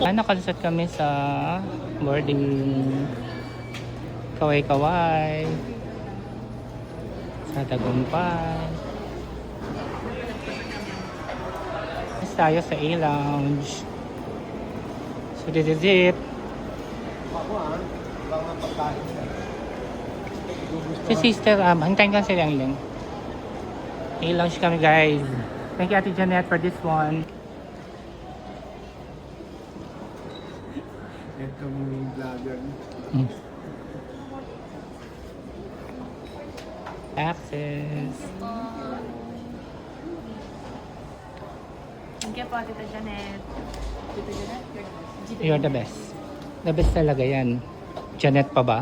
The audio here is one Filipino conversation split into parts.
Nakalusot kami sa boarding Kaway-Kaway sa Tagumpay. Tapos tayo sa A-Lounge. So this is it. Si sister, hantayin ka si Lang Lang. A-Lounge kami guys. Thank you Ate Janet for this one. Itong vlogger. Access. Thank you po, Tita Janet. Tita Janet? You're the best. The best talaga yan. Janet pa ba?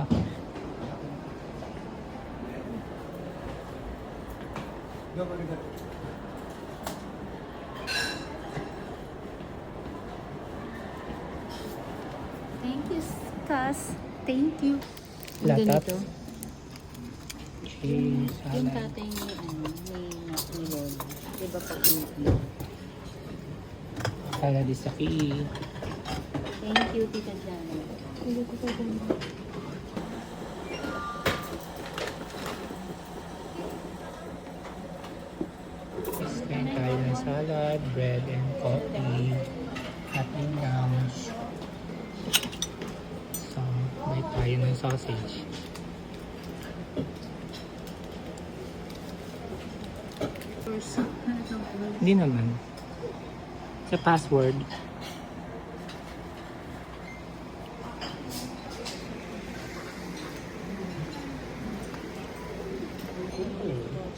Thank you, Cas. Thank you. Latat. Cheese, Yung salad. tatay ni Lolo. Diba pa Salad is the key. Thank you, Tita Janet. Thank you, Tita Janet. Kain tayo ng salad, bread, and coffee. At yung lounge. So, bite tayo ng sausage. Hindi naman. Sa password.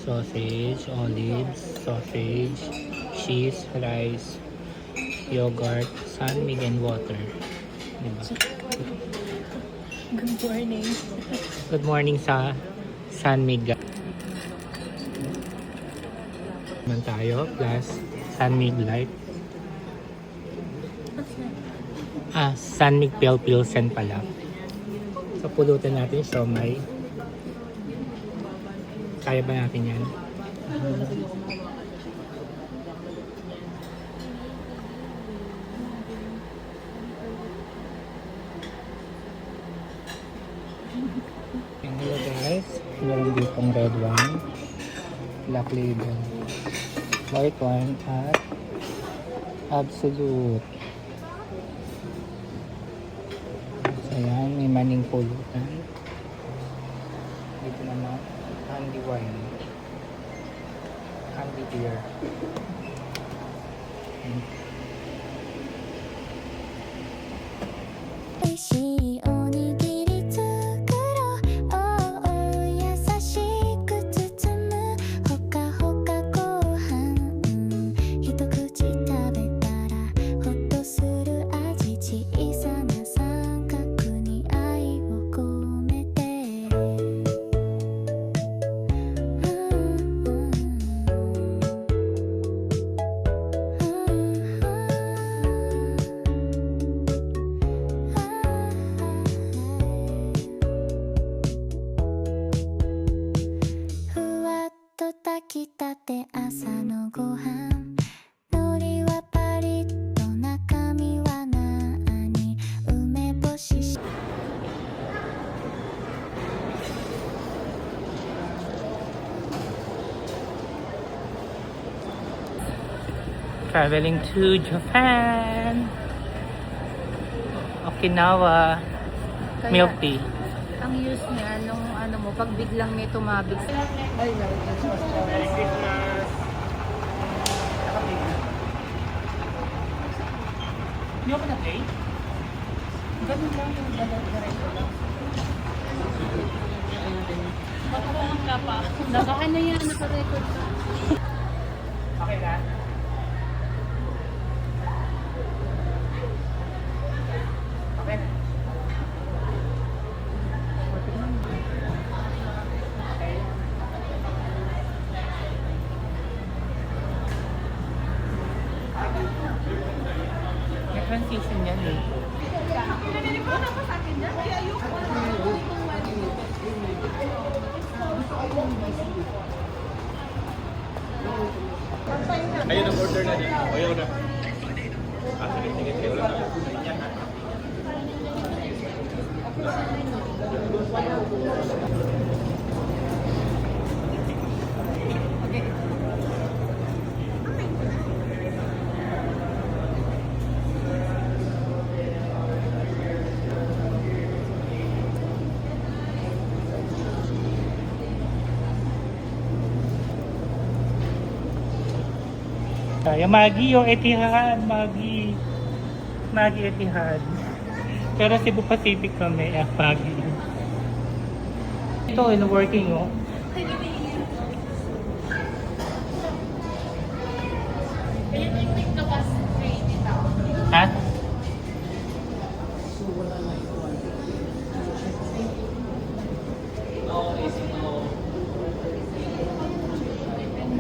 Sausage, olives, sausage, cheese, rice, yogurt, sunmig, and water. Diba? Good morning. Good morning sa sunmig. Naman tayo, plus sunmig light. Sunmig Pale Pilsen pala. So, pulutan natin siomay. Kaya ba natin yan? Hello guys, meron ditong red one, black label, white one, at absolute. So yan, may maning pulutan. Dito naman, candy wine, candy beer. Traveling to Japan, Okinawa, milk tea. Ang use niya, nung ano mo, pag biglang may tumabig. Ay, Merry Christmas! Hindi ako na-play? Ganun lang yung diretso lang. Matapangan ka pa. Naka-ano yan, naka-record ka. Okay na? Okay na. May transition yan eh. Ayun ang order na din. Ayaw na. Sige, sige, sige. Wala na. Kaya Maggie o Etihad, Maggie. Maggie Etihad. Pero Cebu Pacific kami, Maggie. Ito, working oh. Ha?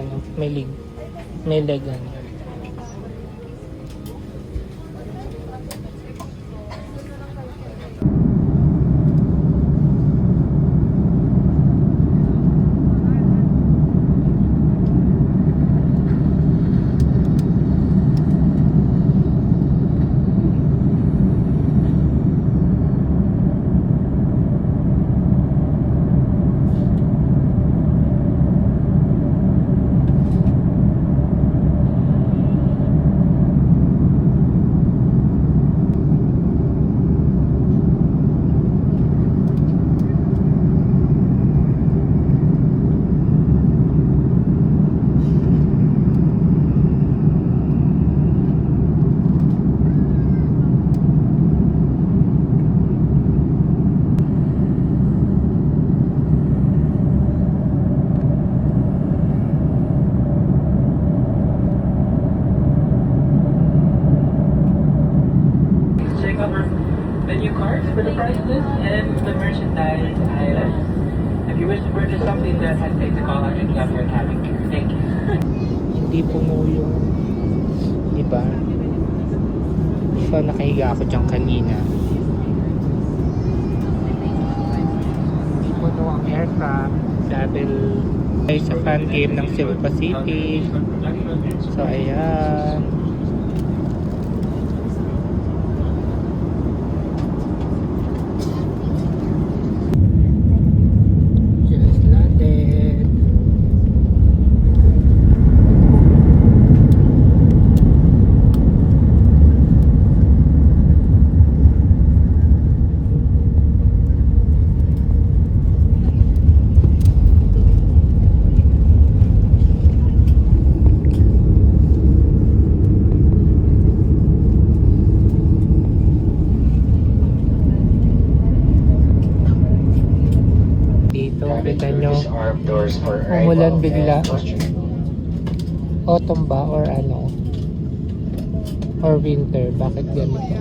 Ano, may leg. May leg ano. Check out the new cards for the price list and the merchandise items. If you wish to purchase something that has take the call, I can have your having. Thank you. Hindi puno yung, diba? So, nakahiga ako dyan kanina. Hindi puno ang aircraft dahil ay sa fan game ng Cebu Pacific. So, ayan. Just landed. Dito, kita nyo, umulan bigla. Autumn ba or ano? Or winter? Bakit ganito?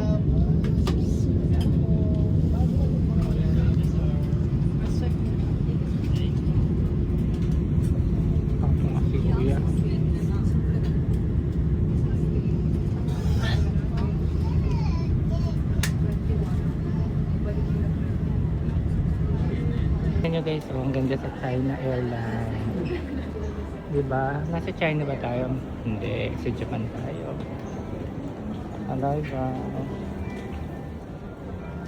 Ang mga sikuya. Tignan nyo guys, ang ganda sa China Airline. Diba? Nasa China ba tayo? Hindi, sa Japan tayo. Arriva.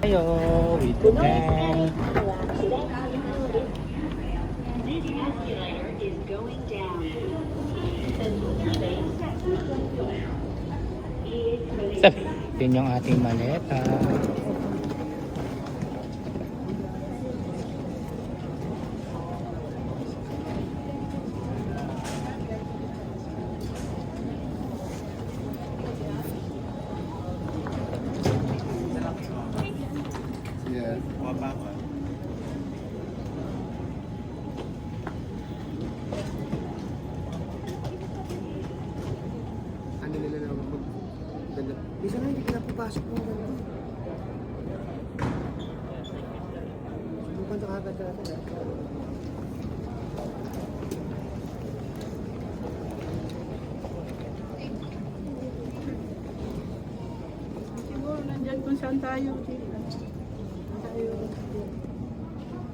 Tayo, with the gang. Sabihin yung ating maleta. Ano nila na mag-ganda. Minsan na hindi pinapapasok mo ganda. Mukhang nakaganda natin. Siguro nandyan kung saan tayo.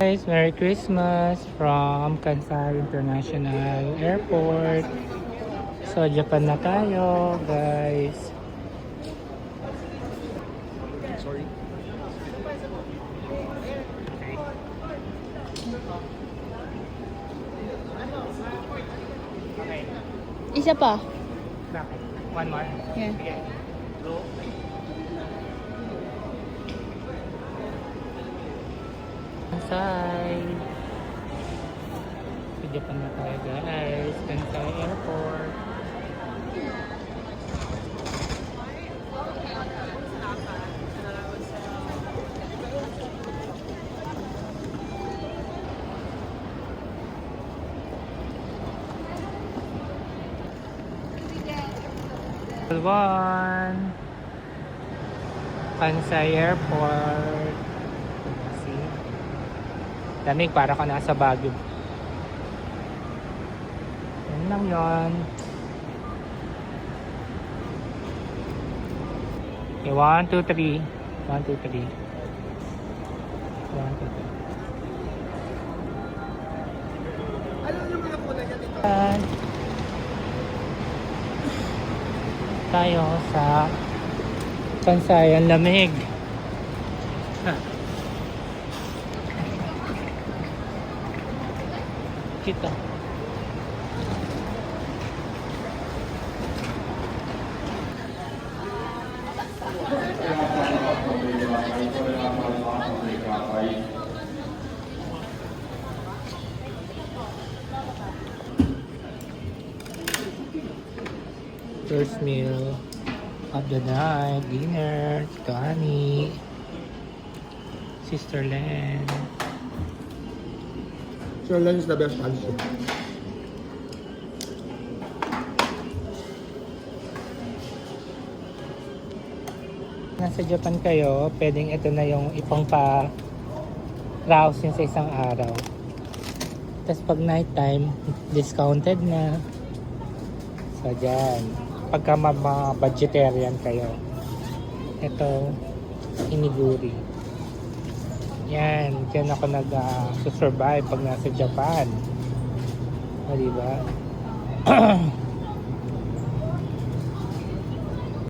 Guys, Merry Christmas from Kansai International Airport. So, Japan na tayo, guys. Sorry. Isa pa. Bakit? One more? Yeah. Sige. Go. Kansai. Sa Japan na tayo guys. Kansai Airport. One. Kansai Airport. See? Lamig para ka nasa Baguio. Yan lang yun. Okay, 1, 2, 3. 1, 2, 3. 1, 2, 3. Ano yung mga kuna niya dito? Yan. Tayo sa Kansai, ang lamig. Kita. First meal of the night, dinner, Tito Ani, Sister Len. Sure, lunch is the best answer. Nasa Japan kayo, pwedeng ito na yung ipang pa browse nyo sa isang araw. Tapos pag night time, discounted na. So dyan, pagka mga budgetarian kayo, ito, iniguri. Yan, dyan ako nag-survive pag nasa Japan. O diba?